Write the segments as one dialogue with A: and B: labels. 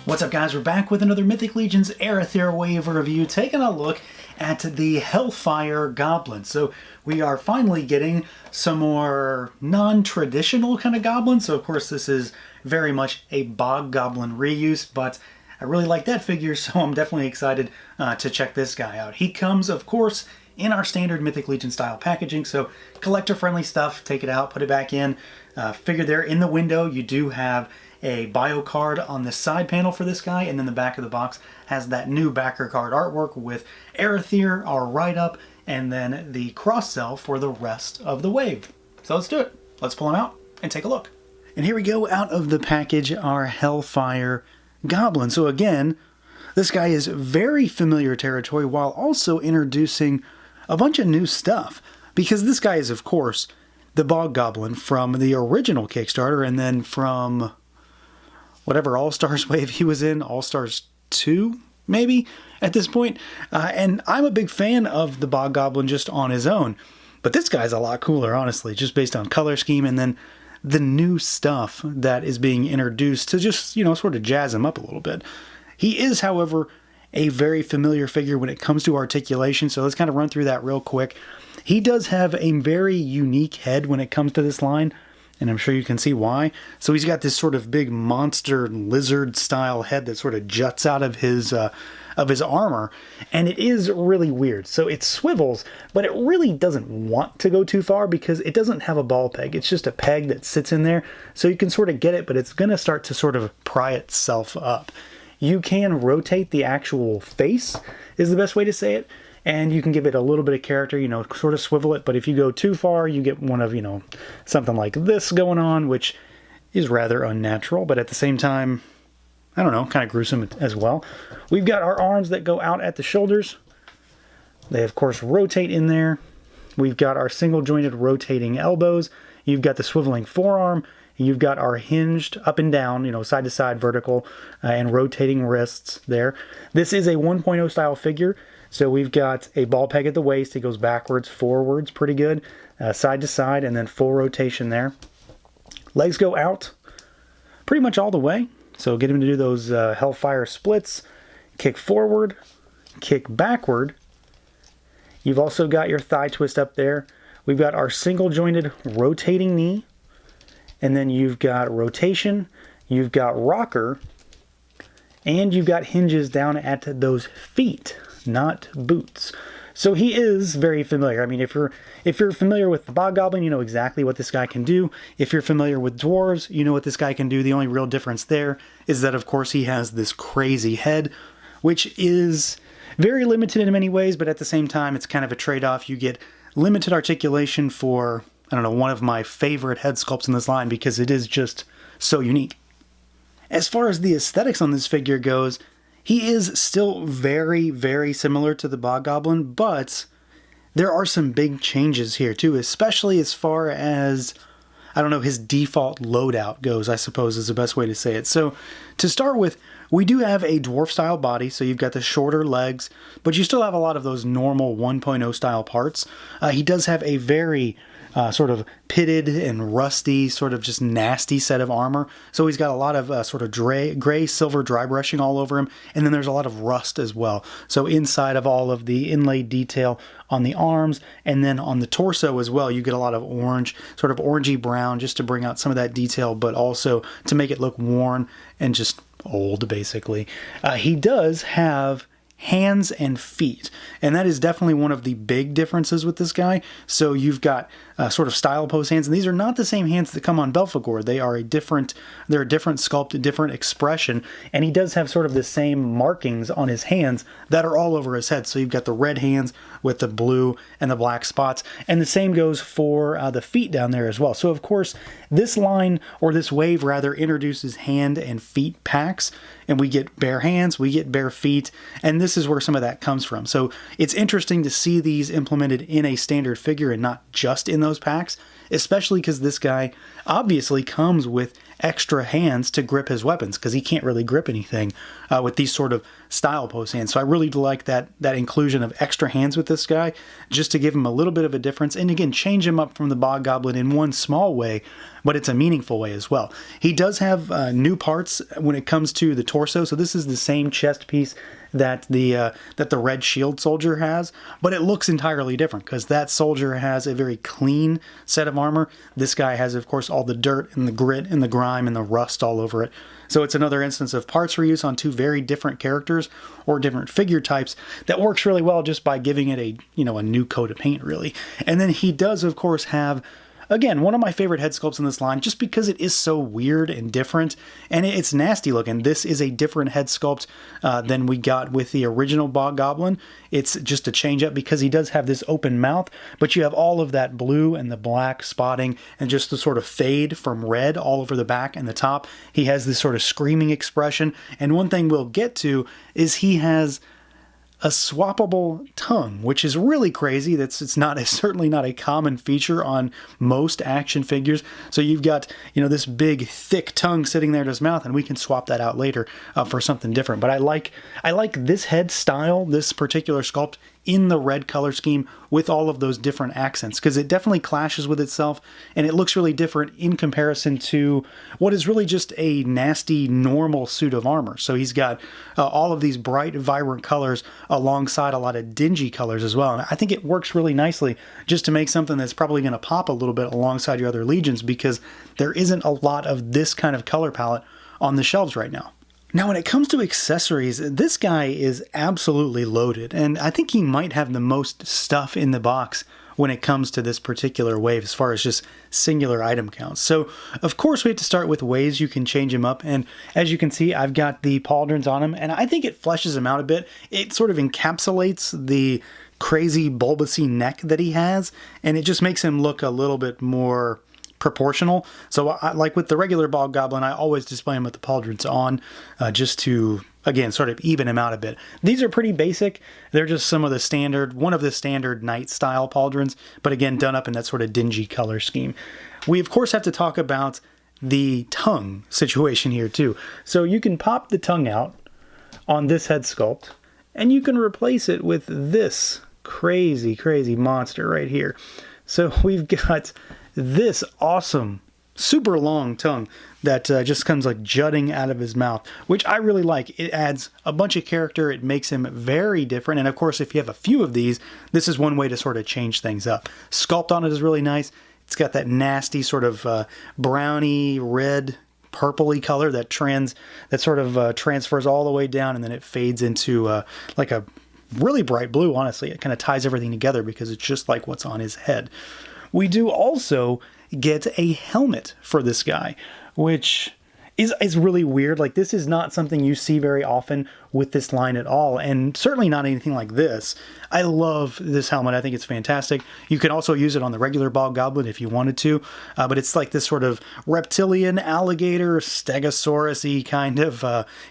A: What's up, guys? We're back with another Mythic Legions Arethyr wave review, taking a look at the HELPHYRE Goblin. So we are finally getting some more non-traditional kind of goblins. So of course this is very much a Bog Goblin reuse, but I really like that figure, so I'm definitely excited to check this guy out. He comes, of course, in our standard Mythic Legion style packaging, so collector-friendly stuff. Take it out, put it back in. Figure there in the window, you do have a bio card on the side panel for this guy, and then the back of the box has that new backer card artwork with Arethyr, our write-up, and then the cross-sell for the rest of the wave. So let's do it. Let's pull him out and take a look. And here we go, out of the package, our HELPHYRE Goblin. So again, this guy is very familiar territory while also introducing a bunch of new stuff, because this guy is, of course, the Bog Goblin from the original Kickstarter, and then from whatever All-Stars wave he was in, All-Stars 2, maybe, at this point. And I'm a big fan of the Bog Goblin just on his own, but this guy's a lot cooler, honestly, just based on color scheme and then the new stuff that is being introduced to just, you know, sort of jazz him up a little bit. He is, however, a very familiar figure when it comes to articulation, so let's kind of run through that real quick. He does have a very unique head when it comes to this line, and I'm sure you can see why. So he's got this sort of big monster lizard style head that sort of juts out of his armor, and it is really weird. So it swivels, but it really doesn't want to go too far because it doesn't have a ball peg. It's just a peg that sits in there, so you can sort of get it, but it's going to start to sort of pry itself up. You can rotate the actual face, is the best way to say it, and you can give it a little bit of character, you know, sort of swivel it, but if you go too far, you get one of, you know, something like this going on, which is rather unnatural, but at the same time, I don't know, kind of gruesome as well. We've got our arms that go out at the shoulders. They, of course, rotate in there. We've got our single-jointed rotating elbows. You've got the swiveling forearm. You've got our hinged up and down, you know, side-to-side vertical and rotating wrists there. This is a 1.0 style figure. So we've got a ball peg at the waist. It goes backwards, forwards, pretty good. Side to side, and then full rotation there. Legs go out pretty much all the way. So get him to do those HELPHYRE splits. Kick forward, kick backward. You've also got your thigh twist up there. We've got our single jointed rotating knee. And then you've got rotation. You've got rocker. And you've got hinges down at those feet, not boots. So he is very familiar. I mean, if you're familiar with the Bog Goblin, you know exactly what this guy can do. If you're familiar with dwarves, you know what this guy can do. The only real difference there is that, of course, he has this crazy head, which is very limited in many ways, but at the same time, it's kind of a trade-off. You get limited articulation for, I don't know, one of my favorite head sculpts in this line because it is just so unique. As far as the aesthetics on this figure goes, he is still very, very similar to the Bog Goblin, but there are some big changes here too, especially as far as, I don't know, his default loadout goes, I suppose is the best way to say it. So to start with, we do have a dwarf style body, so you've got the shorter legs, but you still have a lot of those normal 1.0 style parts. He does have a very sort of pitted and rusty, sort of just nasty set of armor. So he's got a lot of sort of gray silver dry brushing all over him, and then there's a lot of rust as well. So inside of all of the inlaid detail on the arms and then on the torso as well, you get a lot of orange, sort of orangey brown, just to bring out some of that detail, but also to make it look worn and just old, basically. He does have hands and feet, and that is definitely one of the big differences with this guy. So you've got sort of style pose hands, and these are not the same hands that come on Belphegor. They're a different sculpt, a different expression, and he does have sort of the same markings on his hands that are all over his head. So you've got the red hands with the blue and the black spots, and the same goes for the feet down there as well. So of course, this line, or this wave rather, introduces hand and feet packs, and we get bare hands, we get bare feet, and this is where some of that comes from. So it's interesting to see these implemented in a standard figure and not just in those packs, especially because this guy obviously comes with extra hands to grip his weapons, because he can't really grip anything with these sort of style post hands. So I really like that inclusion of extra hands with this guy, just to give him a little bit of a difference, and again, change him up from the Bog Goblin in one small way, but it's a meaningful way as well. He does have new parts when it comes to the torso, so this is the same chest piece that the red shield soldier has, but it looks entirely different because that soldier has a very clean set of armor. This guy has, of course, all the dirt and the grit and the grime and the rust all over it. So it's another instance of parts reuse on two very different characters or different figure types that works really well just by giving it a new coat of paint, really. And then he does, of course, have, again, one of my favorite head sculpts in this line, just because it is so weird and different, and it's nasty looking. This is a different head sculpt than we got with the original Bog Goblin. It's just a change up because he does have this open mouth, but you have all of that blue and the black spotting and just the sort of fade from red all over the back and the top. He has this sort of screaming expression, and one thing we'll get to is he has a swappable tongue, which is really crazy. Certainly not a common feature on most action figures. So you've got, this big thick tongue sitting there in his mouth, and we can swap that out later for something different. But I like this head style, this particular sculpt, in the red color scheme with all of those different accents, because it definitely clashes with itself and it looks really different in comparison to what is really just a nasty normal suit of armor. So he's got all of these bright, vibrant colors alongside a lot of dingy colors as well. And I think it works really nicely just to make something that's probably going to pop a little bit alongside your other legions, because there isn't a lot of this kind of color palette on the shelves right now. Now, when it comes to accessories, this guy is absolutely loaded, and I think he might have the most stuff in the box when it comes to this particular wave as far as just singular item counts. So, of course, we have to start with ways you can change him up, and as you can see, I've got the pauldrons on him, and I think it fleshes him out a bit. It sort of encapsulates the crazy bulbousy neck that he has, and it just makes him look a little bit more proportional. So like with the regular Bog Goblin, I always display him with the pauldrons on, just to, again, sort of even him out a bit. These are pretty basic. They're just one of the standard knight style pauldrons, but again, done up in that sort of dingy color scheme. We, of course, have to talk about the tongue situation here too. So you can pop the tongue out on this head sculpt, and you can replace it with this crazy, crazy monster right here. So we've got this awesome, super long tongue that just comes like jutting out of his mouth, which I really like. It adds a bunch of character. It makes him very different. And of course, if you have a few of these, this is one way to sort of change things up. Sculpt on it is really nice. It's got that nasty sort of browny, red, purpley color that transfers all the way down, and then it fades into like a really bright blue, honestly. It kind of ties everything together because it's just like what's on his head. We do also get a helmet for this guy, which is really weird. Like, this is not something you see very often with this line at all, and certainly not anything like this. I love this helmet. I think it's fantastic. You can also use it on the regular Bog Goblin if you wanted to, but it's like this sort of reptilian alligator stegosaurus-y kind of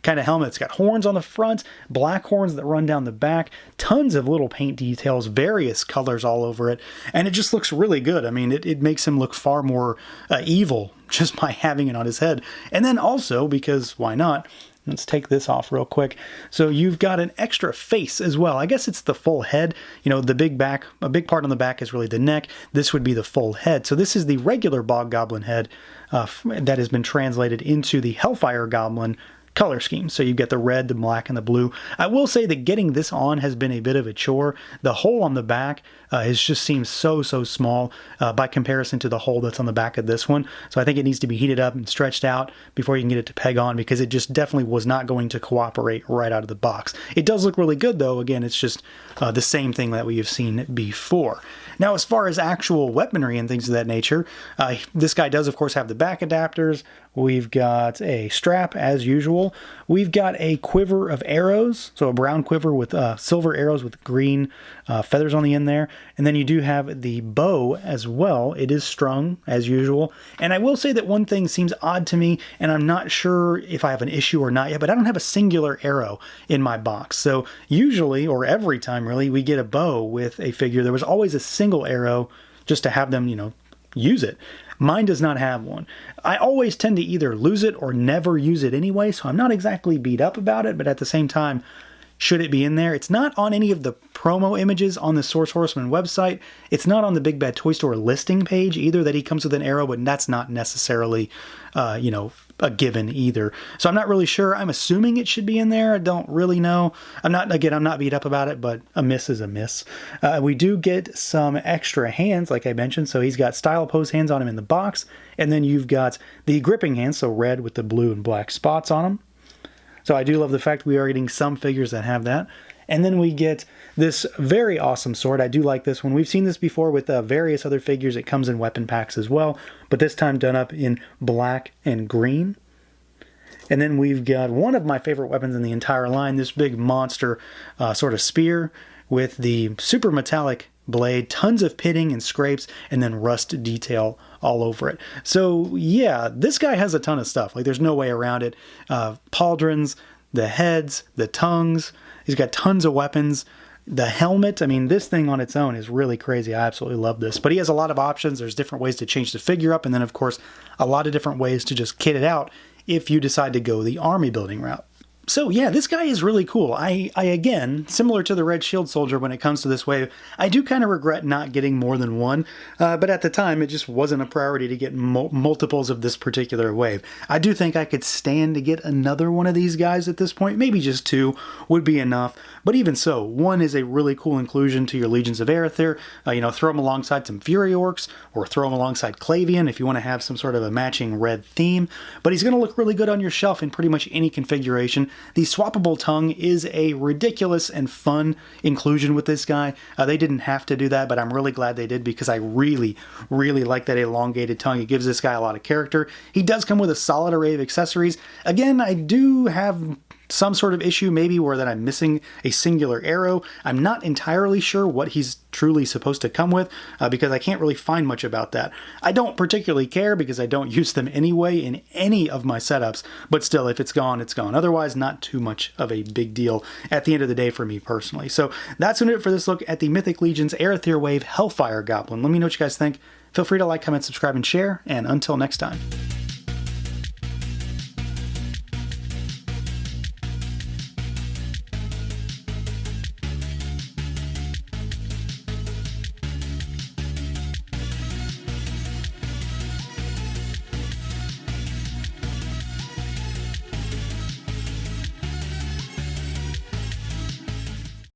A: helmet. It's got horns on the front, black horns that run down the back, tons of little paint details, various colors all over it, and it just looks really good. I mean, it makes him look far more evil just by having it on his head. And then also, because why not, let's take this off real quick. So you've got an extra face as well. I guess it's the full head. The big back, a big part on the back is really the neck. This would be the full head. So this is the regular Bog Goblin head that has been translated into the Hellfire Goblin color scheme. So you get the red, the black, and the blue. I will say that getting this on has been a bit of a chore. The hole on the back just seems so small by comparison to the hole that's on the back of this one. So I think it needs to be heated up and stretched out before you can get it to peg on, because it just definitely was not going to cooperate right out of the box. It does look really good though. Again, it's just the same thing that we have seen before. Now, as far as actual weaponry and things of that nature, this guy does, of course, have the back adapters. We've got a strap, as usual. We've got a quiver of arrows, so a brown quiver with silver arrows with green feathers on the end there. And then you do have the bow as well. It is strung, as usual. And I will say that one thing seems odd to me, and I'm not sure if I have an issue or not yet, but I don't have a singular arrow in my box. So usually, or every time really, we get a bow with a figure. There was always a single arrow just to have them, use it. Mine does not have one. I always tend to either lose it or never use it anyway, so I'm not exactly beat up about it, but at the same time, should it be in there. It's not on any of the promo images on the Source Horseman website. It's not on the Big Bad Toy Store listing page either, that he comes with an arrow, but that's not necessarily, you know, a given either. So I'm not really sure. I'm assuming it should be in there. I don't really know. I'm not beat up about it, but a miss is a miss. We do get some extra hands, like I mentioned. So he's got style pose hands on him in the box, and then you've got the gripping hands, so red with the blue and black spots on them. So I do love the fact we are getting some figures that have that. And then we get this very awesome sword. I do like this one. We've seen this before with various other figures. It comes in weapon packs as well, but this time done up in black and green. And then we've got one of my favorite weapons in the entire line, this big monster sort of spear with the super metallic blade, tons of pitting and scrapes, and then rust detail all over it. So yeah, this guy has a ton of stuff. Like, there's no way around it. Pauldrons, the heads, the tongues. He's got tons of weapons. The helmet, I mean, this thing on its own is really crazy. I absolutely love this. But he has a lot of options. There's different ways to change the figure up, and then, of course, a lot of different ways to just kit it out if you decide to go the army building route. So yeah, this guy is really cool. I again, similar to the Red Shield Soldier when it comes to this wave, I do kind of regret not getting more than one, but at the time it just wasn't a priority to get multiples of this particular wave. I do think I could stand to get another one of these guys at this point. Maybe just two would be enough, but even so, one is a really cool inclusion to your Legions of Arethyr. You know, throw them alongside some Fury Orcs, or throw them alongside Clavian if you want to have some sort of a matching red theme, but he's going to look really good on your shelf in pretty much any configuration. The swappable tongue is a ridiculous and fun inclusion with this guy. They didn't have to do that, but I'm really glad they did, because I really, really like that elongated tongue. It gives this guy a lot of character. He does come with a solid array of accessories. Again, I do have some sort of issue maybe where that I'm missing a singular arrow. I'm not entirely sure what he's truly supposed to come with, because I can't really find much about that. I don't particularly care, because I don't use them anyway in any of my setups, but still, if it's gone, it's gone. Otherwise, not too much of a big deal at the end of the day for me personally. So that's it for this look at the Mythic Legions Arethyr Wave HELPHYRE Goblin. Let me know what you guys think. Feel free to like, comment, subscribe, and share, and until next time.